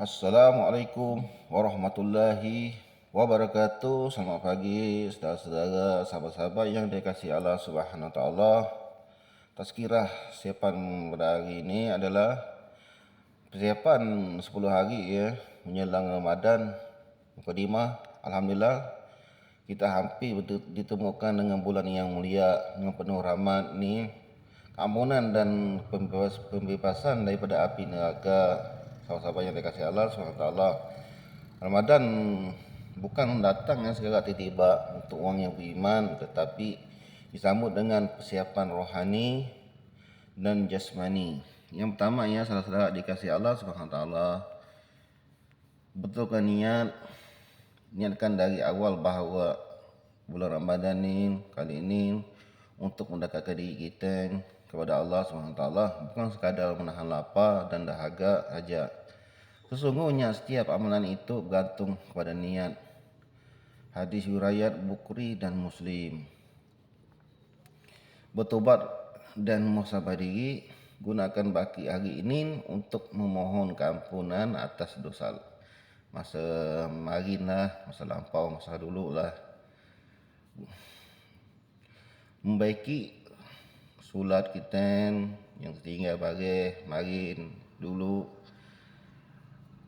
Assalamualaikum warahmatullahi wabarakatuh. Selamat pagi saudara-saudara, sahabat-sahabat yang dikasihi Allah Subhanahu Wa Taala. Tazkirah siapan pada hari ini adalah persiapan 10 hari menjelang Ramadan. Mukadimah, alhamdulillah kita hampir ditemukan dengan bulan yang mulia dengan penuh rahmat ni, keampunan dan pembebasan daripada api neraka. Sahabat-sahabat yang dikasihi Allah SWT, Ramadan bukan datang secara tiba-tiba untuk orang yang beriman, tetapi disambut dengan persiapan rohani dan jasmani. Yang pertama saudara-saudara dikasihi Allah SWT, betulkan niatkan dari awal bahawa bulan Ramadan ni kali ini untuk mendekatkan diri kita kepada Allah SWT, bukan sekadar menahan lapar dan dahaga saja. Sesungguhnya setiap amalan itu bergantung kepada niat. Hadis riwayat Bukhari dan Muslim. Bertobat dan muhasabah diri, gunakan baki hari ini untuk memohon keampunan atas dosa masa kemarin masa lampau, masa dulu membaiki solat kita yang tertinggal kemarin dulu,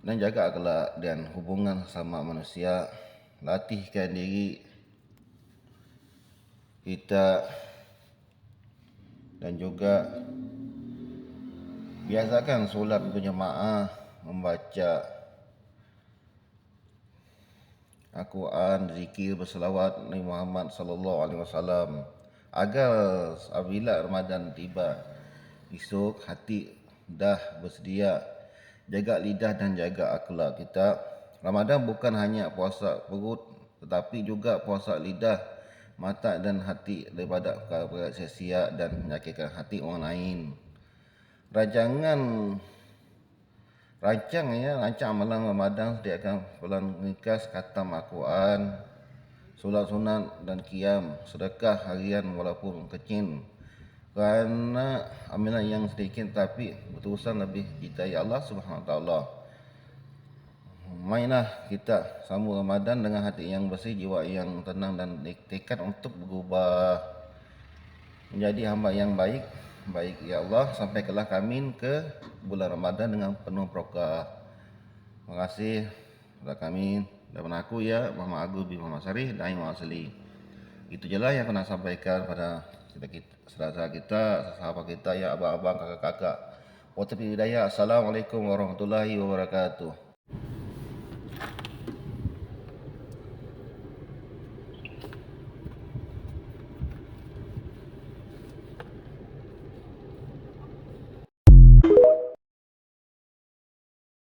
dan jaga akhlak dan hubungan sama manusia. Latihkan diri kita dan juga biasakan solat berjemaah, membaca Al-Quran, zikir, berselawat Nabi Muhammad sallallahu alaihi wasallam, agar apabila Ramadan tiba esok hati dah bersedia. Jaga lidah dan jaga akhlak kita. Ramadan bukan hanya puasa perut, tetapi juga puasa lidah, mata dan hati daripada perkara-perkara sia-sia dan menyakitkan hati orang lain. Rancang amalan Ramadan sediakan bulan ringkas khatam Al-Quran, solat sunat dan qiyam, sedekah harian walaupun kecil. Kerana amalan yang sedikit tapi berurusan lebih dicintai Allah Subhanahu Wa Taala. Mainlah kita sambut Ramadan dengan hati yang bersih, jiwa yang tenang dan tekad untuk berubah menjadi hamba yang baik. Baik ya Allah, sampaikanlah kami ke bulan Ramadan dengan penuh berkah. Terima kasih kepada kami dan aku Muhammad Agus bin Muhammad Sarih dan Muhammad Asli. Itu je lah yang kena sampaikan pada saudara kita, sahabat kita, abang-abang, kakak-kakak. Wa taufiq hidayah. Assalamualaikum warahmatullahi wabarakatuh.